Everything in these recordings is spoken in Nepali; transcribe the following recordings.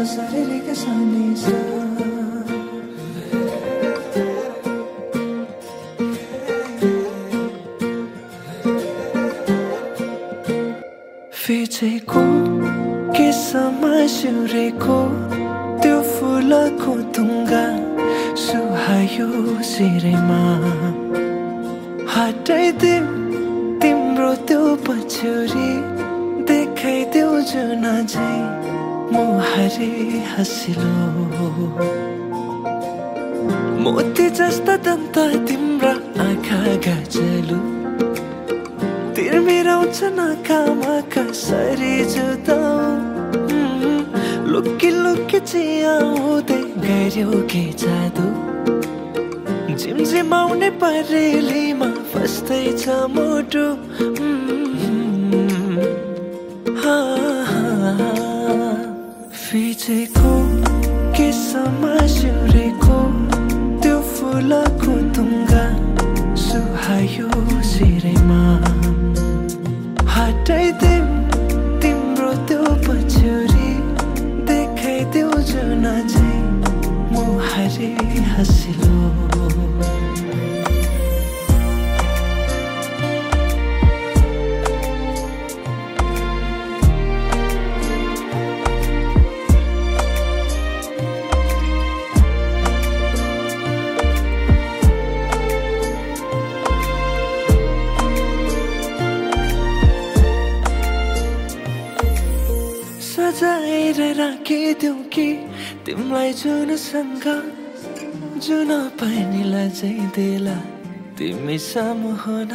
sa sa re re ga sa ni sa फिचेको के समासिरेको त्यो फुलको तुङ्गा सुहायो सिरैमा हटाइदेऊ तिम्रो त्यो पछ्यौरी देखाइदेऊ जुन झै मुहारी हँसिलो मोती जस्ता दन्त तिम्रा आँखा गजलु तिर्मिराउँछ नाकामा कसरी जुदाऊ लुकी लुकी चियाउँदै गऱ्यौ के जादु झिमझिमाउने परेलीमा फस्दैछ मुटु फिचेको के समासिरेको त्यो फुलको तुङ्गा सुहायो सिरैमा हटाइदेऊ तिम्रो त्यो पछ्यौरी देखाइदेऊ जुन झै मुहारी हँसिलो सजाएर राखिदेऊ कि तिमीलाई जुनसँग जुन पानीलाई चाहिँ देला तिमी सामु हुन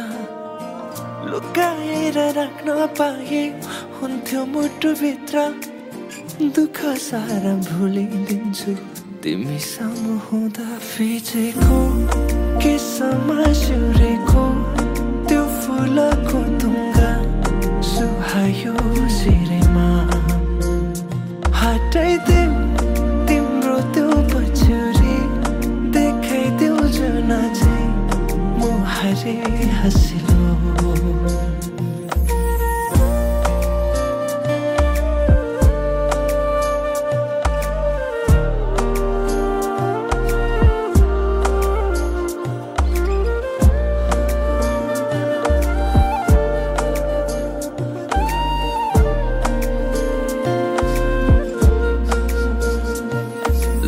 लुकाएर राख्न पाए हुन्थ्यो मुटुभित्र दुःख सारा भुलिदिन्छु तिमी सामु हुँदा फिचेको के समासिरेको त्यो फुलको तुङ्गा सुहायो सिरैमा हटाइदेऊ तिम्रो त्यो पछ्यौरी देखाइदेऊ जुन झै मुहारी हँसिलो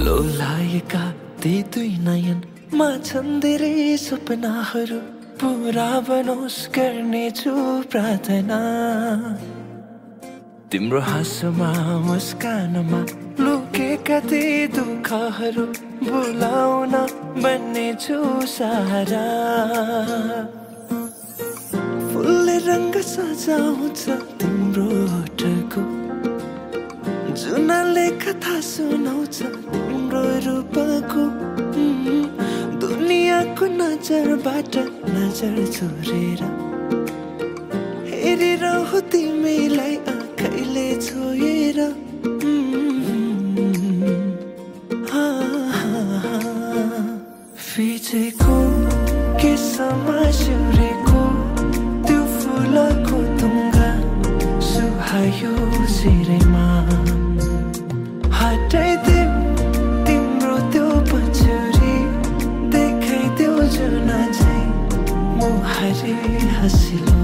लोलाएका ती दुई नयनमा छन् धेरै सपनाहरू पुरा बनोस् गर्नेछु प्रार्थना तिम्रो हाँसोमा मुस्कानमा लुकेका ती दुःखहरू भुलाउन बन्नेछु सहारा फुलले रङ्ग सजाउँछ तिम्रो ओठको जुनले कथा सुनाउँछ तिम्रो रूपको दुनियाँको नजरबाट नजर चोरेर हेरिरहु तिमीलाई आँखैले छोएर फिचेको के समासिरेको त्यो फुलको तुङ्गा सुहायो सिरैमा हटाइदेऊ तिम्रो त्यो पछ्यौरी देखाइदेऊ जुन झै मुहारी हँसिलो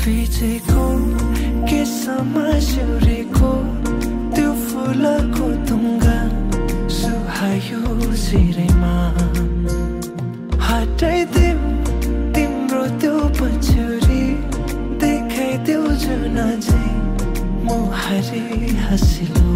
फिचेको के समासिरेको त्यो फुलको तुङ्गा सुहायो सिरैमा हटाइदेऊ तिम्रो त्यो पछ्यौरी देखाइदेऊ जुन झै मुहारी हँसिलो